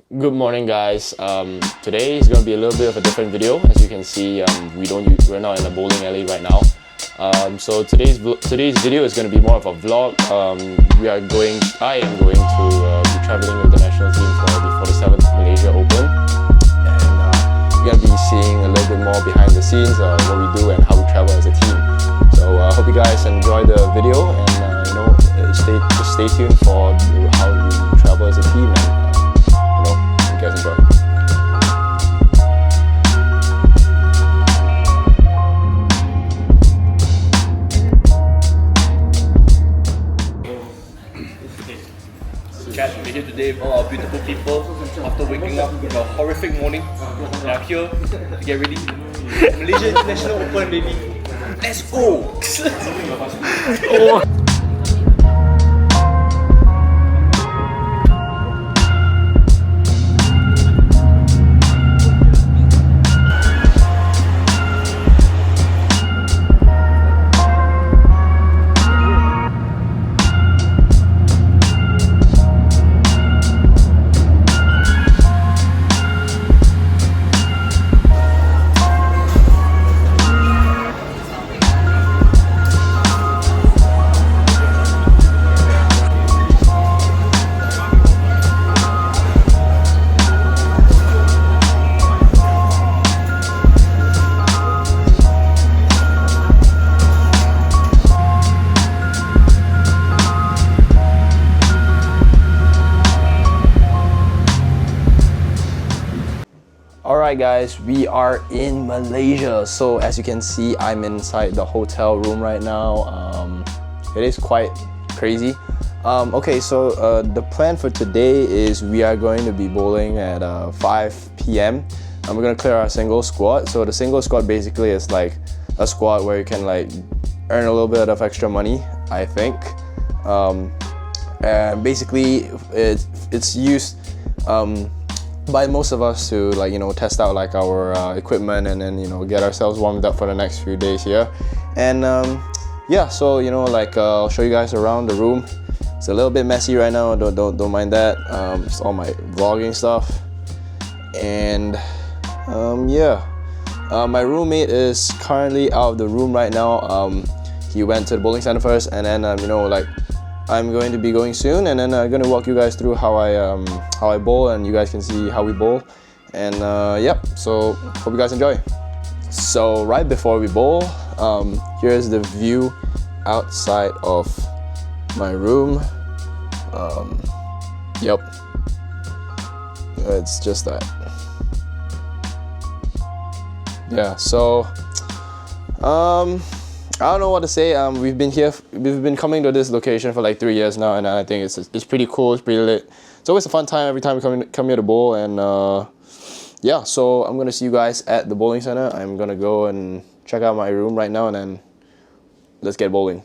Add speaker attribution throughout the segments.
Speaker 1: Good morning, guys. Today is going to be a little bit of a different video. As you can see, we're not in a bowling alley right now. So today's video is going to be more of a vlog. I am going to be traveling with the national team for the 47th Malaysia Open, and you're going to be seeing a little bit more behind the scenes, what we do and how we travel as a team. So I hope you guys enjoy the video, and stay tuned for how we travel as a team. And you guys enjoy.
Speaker 2: Guys, we're here today with all our beautiful people after waking up with a horrific morning. We are here to get ready. Malaysia International Open, baby. Let's go!
Speaker 1: Alright guys, we are in Malaysia. So as you can see, I'm inside the hotel room right now. It is quite crazy. Okay, so the plan for today is we are going to be bowling at 5 p.m. and we're going to clear our single squad. So the single squad basically is like a squad where you can like earn a little bit of extra money, I think. And basically it's used by most of us to test out like our equipment and then get ourselves warmed up for the next few days here. And yeah, so I'll show you guys around the room. It's a little bit messy right now, don't mind that. It's all my vlogging stuff. And yeah, my roommate is currently out of the room right now. He went to the bowling center first, and then I'm going to be going soon, and then I'm going to walk you guys through how I bowl, and you guys can see how we bowl. And yep, so hope you guys enjoy. So right before we bowl, here's the view outside of my room. Yep, it's just that. Yeah, so I don't know what to say. We've been coming to this location for like 3 years now, and I think it's pretty cool. It's pretty lit. It's always a fun time every time we come here to bowl. And yeah, so I'm gonna see you guys at the bowling center. I'm gonna go and check out my room right now, and then let's get bowling.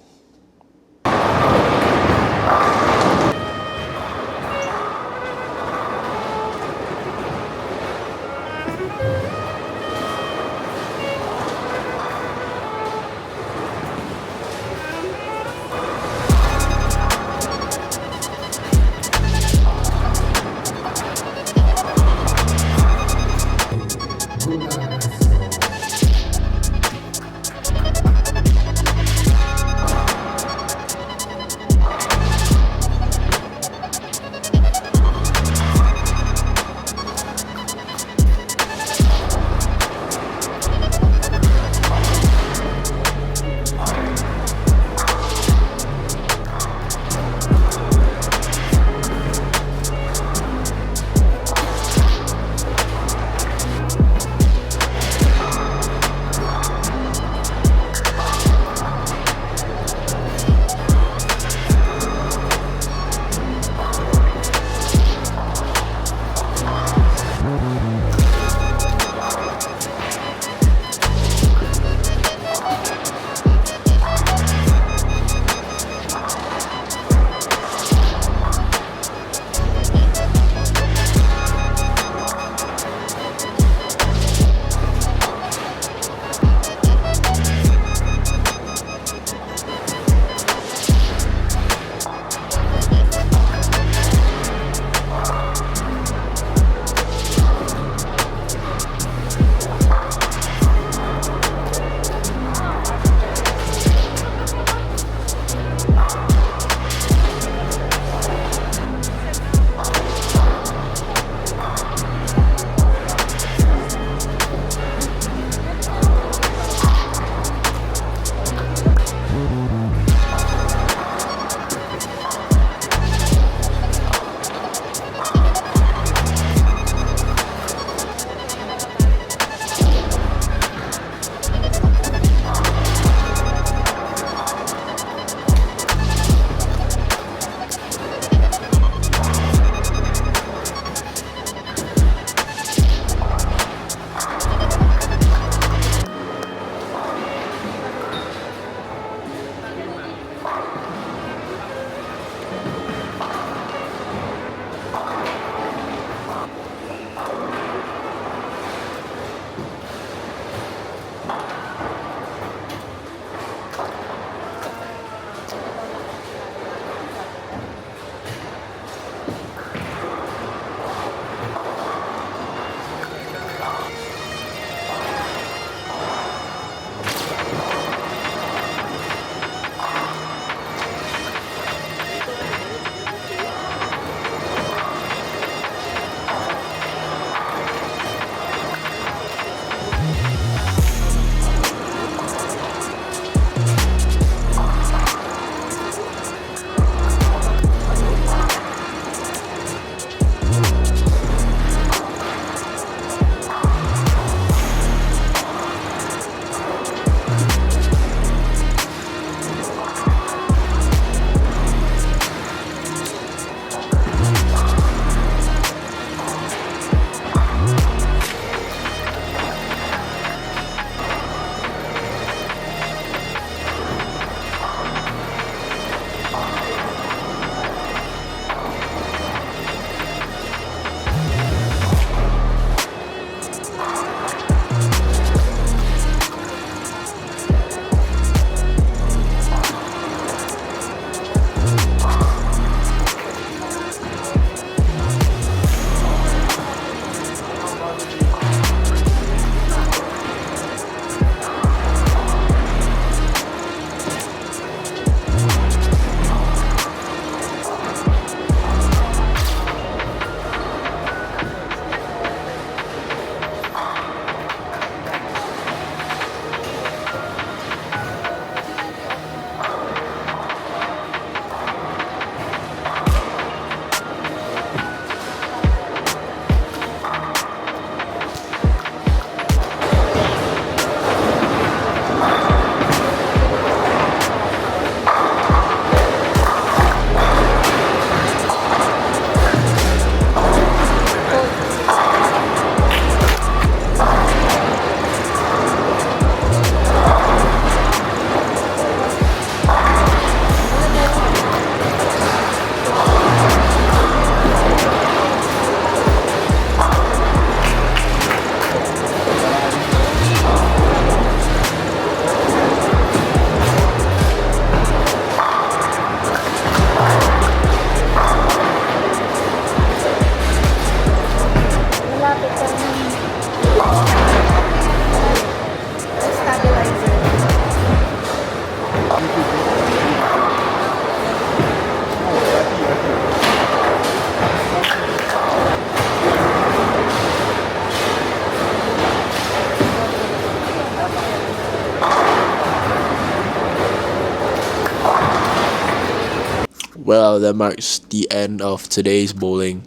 Speaker 3: Well, that marks the end of today's bowling.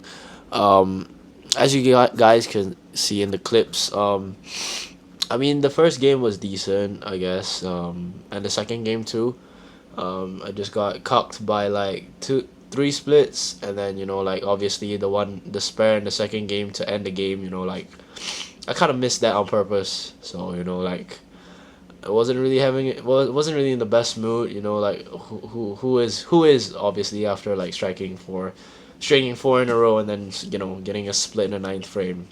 Speaker 3: As you guys can see in the clips, I mean, the first game was decent, I guess, and the second game too. I just got cucked by like three splits, and then like obviously the spare in the second game to end the game. Like I kind of missed that on purpose. So like I wasn't really wasn't really in the best mood. Like who is obviously after like striking four in a row and then getting a split in the ninth frame.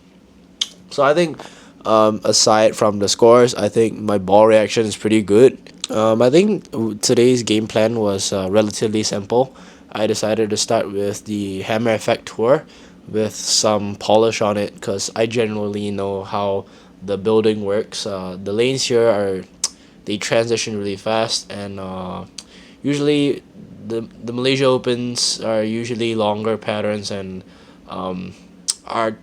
Speaker 3: So I think, aside from the scores, I think my ball reaction is pretty good. I think today's game plan was relatively simple. I decided to start with the Hammer Effect Tour with some polish on it because I generally know how the building works. The lanes here they transition really fast, and usually the Malaysia Opens are usually longer patterns, and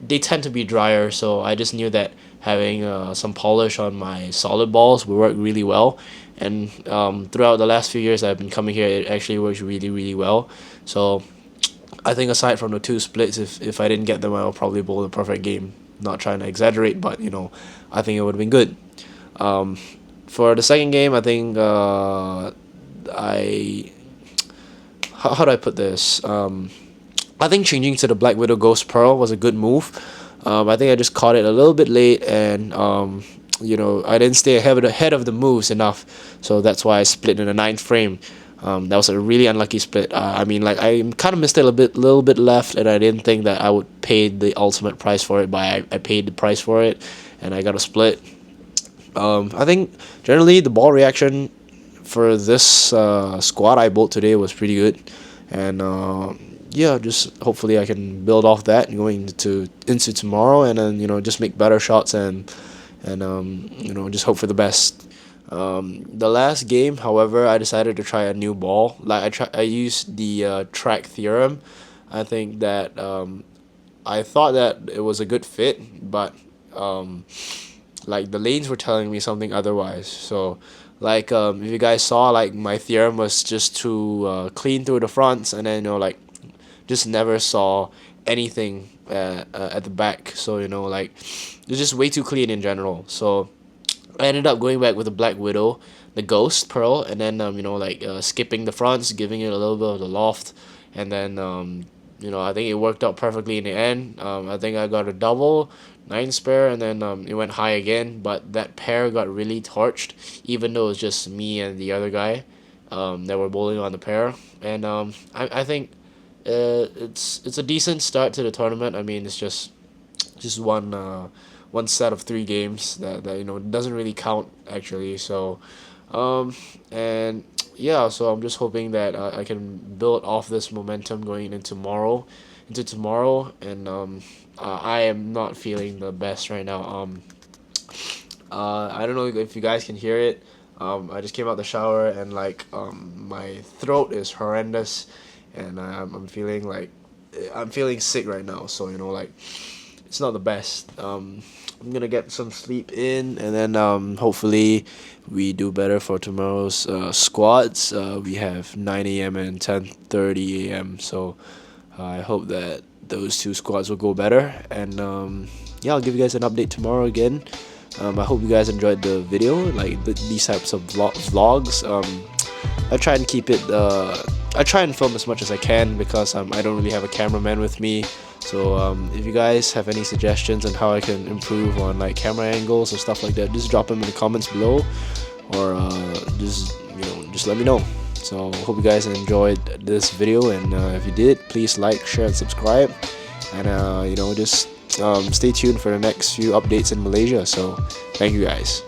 Speaker 3: they tend to be drier. So I just knew that having some polish on my solid balls would work really well. And throughout the last few years I've been coming here, it actually works really, really well. So I think aside from the two splits, if I didn't get them, I'll probably bowl the perfect game. Not trying to exaggerate, but I think it would have been good. For the second game, I think how do I put this? I think changing to the Black Widow Ghost Pearl was a good move. I think I just caught it a little bit late, and I didn't stay ahead of the moves enough, so that's why I split in the ninth frame. That was a really unlucky split. I mean, like I kind of missed it a little bit left, and I didn't think that I would pay the ultimate price for it, but I paid the price for it, and I got a split. I think generally the ball reaction for this squad I bowled today was pretty good, and yeah, just hopefully I can build off that going into tomorrow, and then just make better shots and just hope for the best. The last game, however, I decided to try a new ball. Like I used the track theorem. I think that I thought that it was a good fit, but like the lanes were telling me something otherwise. So like if you guys saw, like my theorem was just to clean through the fronts, and then like just never saw anything at the back. So like it's just way too clean in general. So I ended up going back with the Black Widow, the Ghost Pearl, and then skipping the fronts, giving it a little bit of the loft, and then I think it worked out perfectly in the end. I think I got a double, 9 spare, and then it went high again, but that pair got really torched, even though it was just me and the other guy that were bowling on the pair. And I think it's a decent start to the tournament. I mean, it's just one set of 3 games that doesn't really count actually. So and yeah, so I'm just hoping that I can build off this momentum going into tomorrow, and I am not feeling the best right now. I don't know if you guys can hear it. I just came out the shower, and like my throat is horrendous, and I'm feeling sick right now. So like it's not the best. I'm gonna get some sleep in, and then hopefully we do better for tomorrow's squads. We have 9 a.m. and 10:30 a.m. So I hope that those 2 squads will go better, and yeah, I'll give you guys an update tomorrow again. I hope you guys enjoyed the video, like these types of vlogs. I try and keep it I try and film as much as I can because I don't really have a cameraman with me. So if you guys have any suggestions on how I can improve on like camera angles or stuff like that, just drop them in the comments below, or just let me know. So hope you guys enjoyed this video, and if you did, please like, share, and subscribe, and just stay tuned for the next few updates in Malaysia. So thank you guys.